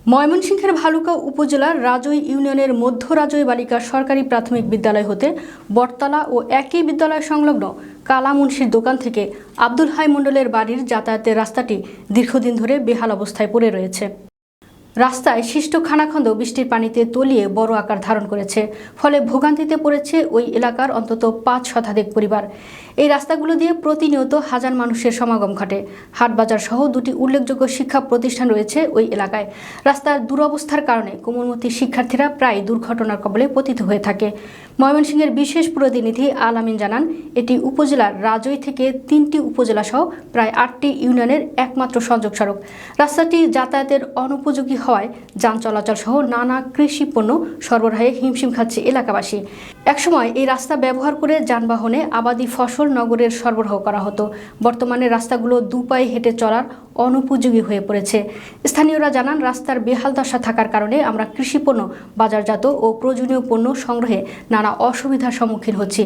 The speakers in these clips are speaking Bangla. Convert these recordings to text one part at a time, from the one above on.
ময়মনসিংহের ভালুকা উপজেলার রাজৈ ইউনিয়নের মধ্য রাজৈ বালিকা সরকারি প্রাথমিক বিদ্যালয় হতে বটতলা ও একই বিদ্যালয় সংলগ্ন কালা মুন্সির দোকান থেকে আব্দুল হাই মণ্ডলের বাড়ির যাতায়াতের রাস্তাটি দীর্ঘদিন ধরে বেহাল অবস্থায় পড়ে রয়েছে। রাস্তায় সৃষ্ট খানাখন্দ বৃষ্টির পানিতে তলিয়ে বড় আকার ধারণ করেছে, ফলে ভোগান্তিতে পড়েছে ওই এলাকার অন্তত ৫ শতাধিক পরিবার। এই রাস্তাগুলো দিয়ে প্রতিনিয়ত হাজার মানুষের সমাগম ঘটে। হাটবাজার সহ দুটি উল্লেখযোগ্য শিক্ষা প্রতিষ্ঠান রয়েছে ওই এলাকায়। রাস্তার দুরবস্থার কারণে কোমলমতি শিক্ষার্থীরা প্রায় দুর্ঘটনার কবলে পতিত হয়ে থাকে। ময়মনসিংহের বিশেষ প্রতিনিধি আল আমিন জানান, এটি উপজেলার রাজৈ থেকে ৩টি উপজেলা সহ প্রায় ৮টি ইউনিয়নের একমাত্র সংযোগ সড়ক। রাস্তাটি যাতায়াতের অনুপযোগী হওয়ায় যান চলাচল সহ নানা কৃষি পণ্য সরবরাহে হিমশিম খাচ্ছে এলাকাবাসী। একসময় এই রাস্তা ব্যবহার করে যানবাহনে আবাদি ফসল নগরের সরবরাহ করা হতো। বর্তমানে রাস্তাগুলো দুপায়ে হেঁটে চলার অনুপযোগী হয়ে পড়েছে। স্থানীয়রা জানান, রাস্তার বেহাল দশা থাকার কারণে আমরা কৃষি পণ্য বাজারজাত ও প্রয়োজনীয় পণ্য সংগ্রহে নানা অসুবিধার সম্মুখীন হচ্ছি।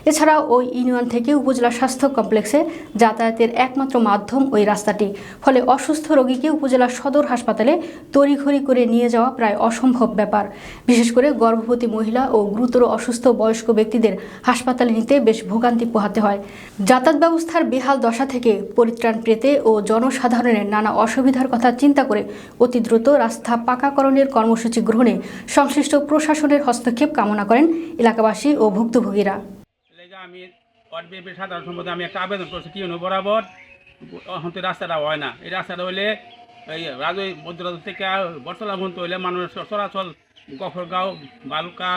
এছাড়াও ওই ইউনিয়ন থেকে উপজেলা স্বাস্থ্য কমপ্লেক্সে যাতায়াতের একমাত্র মাধ্যম ওই রাস্তাটি। ফলে অসুস্থ রোগীকে উপজেলা সদর হাসপাতালে তড়িঘড়ি করে নিয়ে যাওয়া প্রায় অসম্ভব ব্যাপার। বিশেষ করে গর্ভবতী মহিলা ও গুরুতর অসুস্থ বয়স্ক ব্যক্তিদের হাসপাতালে নিতে বেশ ভোগান্তি পোহাতে হয়। যাতায়াত ব্যবস্থার বেহাল দশা থেকে পরিত্রাণ পেতে ও জনসাধারণের নানা অসুবিধার কথা চিন্তা করে অতি দ্রুত রাস্তা পাকাকরণের কর্মসূচি গ্রহণে সংশ্লিষ্ট প্রশাসনের হস্তক্ষেপ কামনা করেন এলাকাবাসী ও ভুক্তভোগীরা। আমি সাধারণ সম্পদে আমি একটা আবেদন করছি কি বরাবর রাস্তাটা হয় না। এই রাস্তাটা হইলে এই রাজৈ মধ্যরাজ থেকে বটতলা পর্যন্ত হইলে মানুষের চলাচল গফরগাঁও বালুকা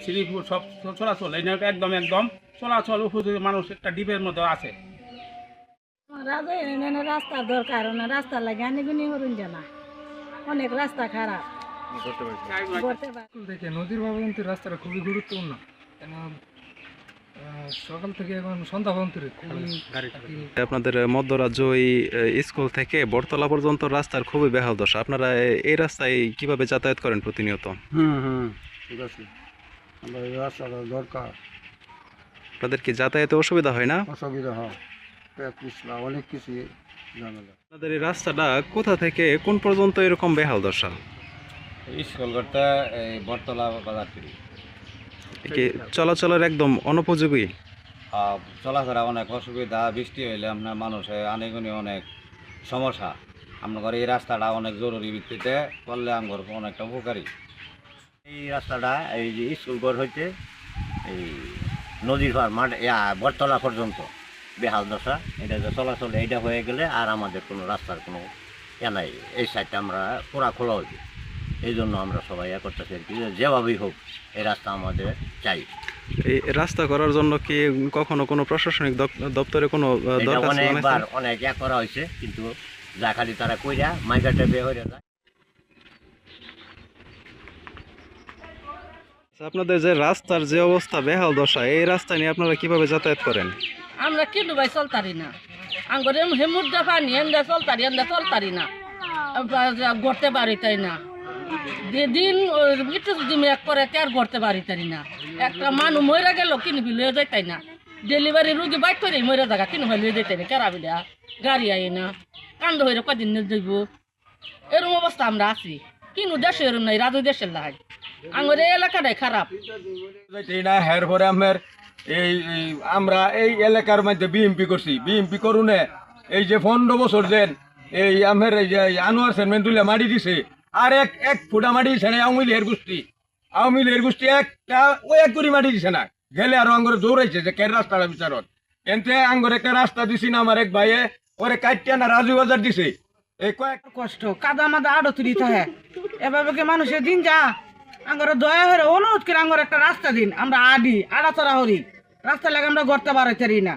শ্রীপুর সব চলাচল এই একদম চলাচল উপযোগী মানুষ একটা ডিপের মধ্যে আছে। রাজৈ ইউনিয়নের রাস্তার দরকার না, রাস্তা লাগে আনিগুনি হরুন জানা অনেক রাস্তা খারাপ। দেখে নদীর বাবু রাস্তাটা খুবই গুরুত্বপূর্ণ, কেন সকাল থেকে এখন সন্ধ্যা পর্যন্ত আপনাদের মধ্য রাজৈ স্কুল থেকে বটতলা পর্যন্ত রাস্তার খুবই বেহাল দশা। আপনারা এই রাস্তায় কিভাবে যাতায়াত করেন প্রতিনিয়ত? ঠিক আছে, আমরা এই রাস্তাটা দরকার। আপনাদের কি যাতায়াতে অসুবিধা হয় না? অসুবিধা হয়, অনেক কিছু ঝামেলা। আপনাদের এই রাস্তাটা কোথা থেকে কোন পর্যন্ত এরকম বেহাল দশা? স্কুল করতে এই বটতলা বাজার থেকে কি চলাচলের একদম অনুপযোগী? চলাফেরা অনেক অসুবিধা, বৃষ্টি হইলে আপনার মানুষের আনেগুনি অনেক সমস্যা। আপনার এই রাস্তাটা অনেক জরুরি ভিত্তিতে করলে আমার অনেকটা উপকারী। এই রাস্তাটা এই যে স্কুল ঘর হইতে এই নদীর পার মাঠ বটতলা পর্যন্ত বেহাল দশা। এটা যে চলাচল এইটা হয়ে গেলে আর আমাদের কোনো রাস্তার কোনো নাই, এই সাইডটা আমরা পুরা খোলা হইবে। এই জন্য আমরা সবাই করতেছি আর কি, যেভাবেই হোক এই রাস্তা আমাদের চাই। এই রাস্তা করার জন্য কি কখনো কোনো প্রশাসনিক দপ্তরে কোনো অনেকবার অনেক করা হয়েছে, কিন্তু যা খালি তারা কইরা মাইকাটা বের হয়ে যায়। আপনাদের যে রাস্তার যে অবস্থা বেহাল দশা, এই রাস্তা নিয়ে আপনারা কিভাবে যাতায়াত করেন? আমরা কিন্তু ভাই চলতারি না, আঙ্গরে হেমুদ্দা পানি এন্দা চলতারি না, গড়তে পারি তাই না। দিন একটু যদি মেঘ করে তার গড়তে পারি তাই না। একটা মানুষ মরে গেল কিনবি লয়ে যাইতাই না, ডেলিভারি রুগী বাইক করে মরে জায়গা কিনবি লয়ে যাইতাই না, কেরাবিলা গাড়ি আই না, কান্দ হয়ে কদিন যাইব। এরকম অবস্থা আমরা আছি, কিন্তু দেশে এরম নাই, রাজৈ দেশের লাই আঙ্গরে এলাকাটাই খারাপ। এই আমরা এই এলাকার মধ্যে বিএমপি করছি, বিএমপি করুনে এই যে 15 বছর যেন এই আমার এই যে আনোয়ার চেয়ারম্যান তুলে মাটি দিছে, আর এক ফুটা মাটি দিছে না আওয়ামী লীগের গোষ্ঠী একটা এক কোটি মাটি দিছে না। গেলে আরো আঙ্গরে দৌড়াইছে যে কেন রাস্তাটা বিচারত এনতে আঙ্গরে একটা রাস্তা দিছি না আমার এক ভাইয়ে ওরে কাটিয়া না রাজু বাজার দিছে। এই কয়েক কষ্ট কাদা মাদা আড়ো তুলি থাকে এভাবে কি মানুষের দিন যা আঙ্গরে দয়া হয়ে অনুরোধ করে আঙ্গরে একটা রাস্তা দিন, আমরা আড়াচড়া হরি রাস্তা লাগে আমরা গড়তে পারি না।